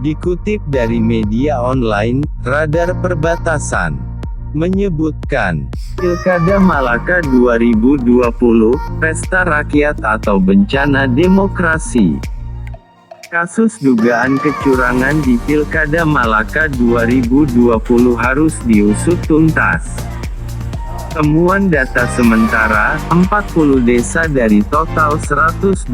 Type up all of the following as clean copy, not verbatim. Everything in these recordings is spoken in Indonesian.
Dikutip dari media online, Radar Perbatasan menyebutkan, Pilkada Malaka 2020, Pesta Rakyat atau Bencana Demokrasi. Kasus dugaan kecurangan di Pilkada Malaka 2020 harus diusut tuntas. Temuan data sementara, 40 desa dari total 127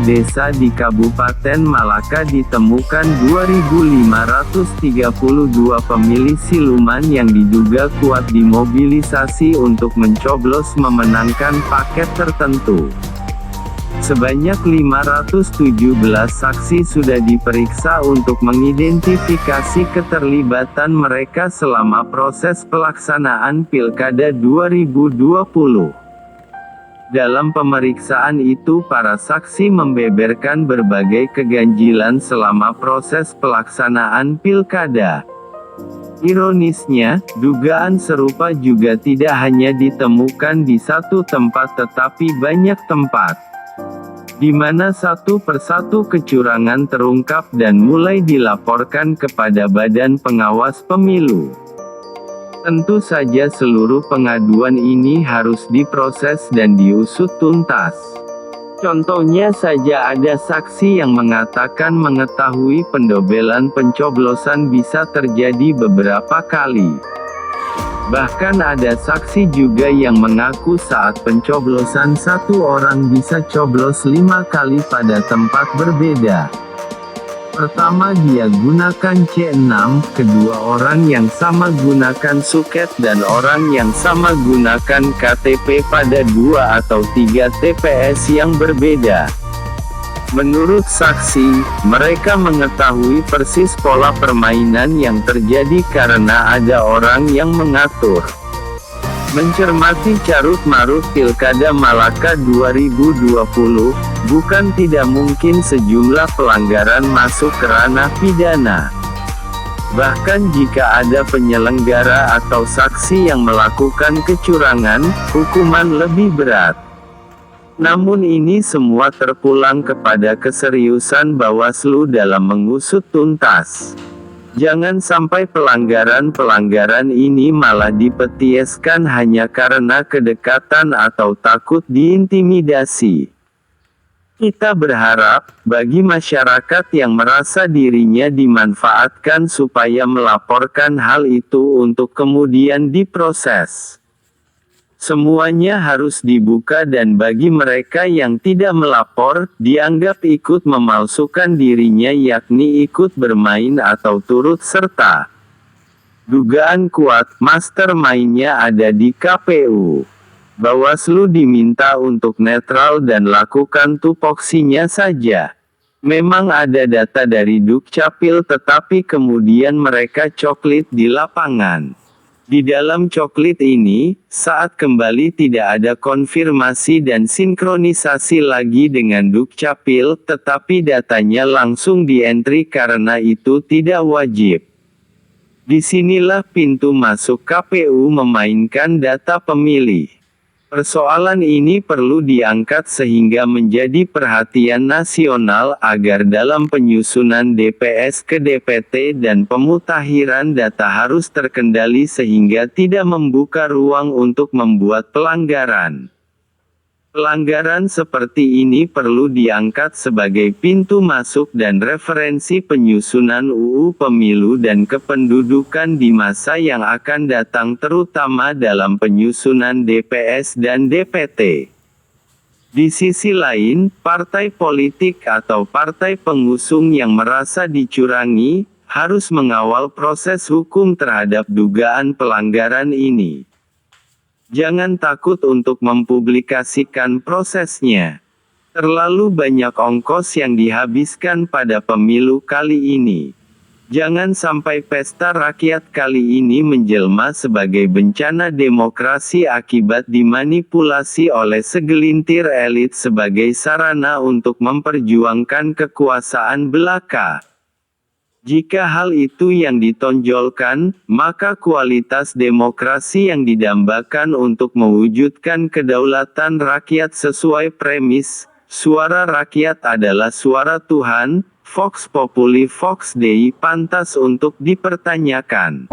desa di Kabupaten Malaka ditemukan 2.532 pemilih siluman yang diduga kuat dimobilisasi untuk mencoblos memenangkan paket tertentu. Sebanyak 517 saksi sudah diperiksa untuk mengidentifikasi keterlibatan mereka selama proses pelaksanaan Pilkada 2020. Dalam pemeriksaan itu para saksi membeberkan berbagai keganjilan selama proses pelaksanaan Pilkada. Ironisnya, dugaan serupa juga tidak hanya ditemukan di satu tempat tetapi banyak tempat, di mana satu persatu kecurangan terungkap dan mulai dilaporkan kepada Badan Pengawas Pemilu. Tentu saja seluruh pengaduan ini harus diproses dan diusut tuntas. Contohnya saja ada saksi yang mengatakan mengetahui pendobelan pencoblosan bisa terjadi beberapa kali. Bahkan ada saksi juga yang mengaku saat pencoblosan satu orang bisa coblos 5 kali pada tempat berbeda. Pertama dia gunakan C6, kedua orang yang sama gunakan suket dan orang yang sama gunakan KTP pada 2 atau 3 TPS yang berbeda. Menurut saksi, mereka mengetahui persis pola permainan yang terjadi karena ada orang yang mengatur. Mencermati carut-marut Pilkada Malaka 2020, bukan tidak mungkin sejumlah pelanggaran masuk ke ranah pidana. Bahkan jika ada penyelenggara atau saksi yang melakukan kecurangan, hukuman lebih berat. Namun ini semua terpulang kepada keseriusan Bawaslu dalam mengusut tuntas. Jangan sampai pelanggaran-pelanggaran ini malah dipetieskan hanya karena kedekatan atau takut diintimidasi. Kita berharap, bagi masyarakat yang merasa dirinya dimanfaatkan supaya melaporkan hal itu untuk kemudian diproses. Semuanya harus dibuka dan bagi mereka yang tidak melapor, dianggap ikut memalsukan dirinya yakni ikut bermain atau turut serta. Dugaan kuat, mastermind-nya ada di KPU. Bawaslu diminta untuk netral dan lakukan tupoksinya saja. Memang ada data dari Dukcapil tetapi kemudian mereka coklit di lapangan. Di dalam coklit ini, saat kembali tidak ada konfirmasi dan sinkronisasi lagi dengan Dukcapil, tetapi datanya langsung di-entry karena itu tidak wajib. Disinilah pintu masuk KPU memainkan data pemilih. Persoalan ini perlu diangkat sehingga menjadi perhatian nasional agar dalam penyusunan DPS ke DPT dan pemutakhiran data harus terkendali sehingga tidak membuka ruang untuk membuat pelanggaran. Pelanggaran seperti ini perlu diangkat sebagai pintu masuk dan referensi penyusunan UU Pemilu dan Kependudukan di masa yang akan datang terutama dalam penyusunan DPS dan DPT. Di sisi lain, partai politik atau partai pengusung yang merasa dicurangi, harus mengawal proses hukum terhadap dugaan pelanggaran ini. Jangan takut untuk mempublikasikan prosesnya. Terlalu banyak ongkos yang dihabiskan pada pemilu kali ini. Jangan sampai pesta rakyat kali ini menjelma sebagai bencana demokrasi akibat dimanipulasi oleh segelintir elit sebagai sarana untuk memperjuangkan kekuasaan belaka. Jika hal itu yang ditonjolkan, maka kualitas demokrasi yang didambakan untuk mewujudkan kedaulatan rakyat sesuai premis, suara rakyat adalah suara Tuhan, Vox Populi Vox Dei pantas untuk dipertanyakan.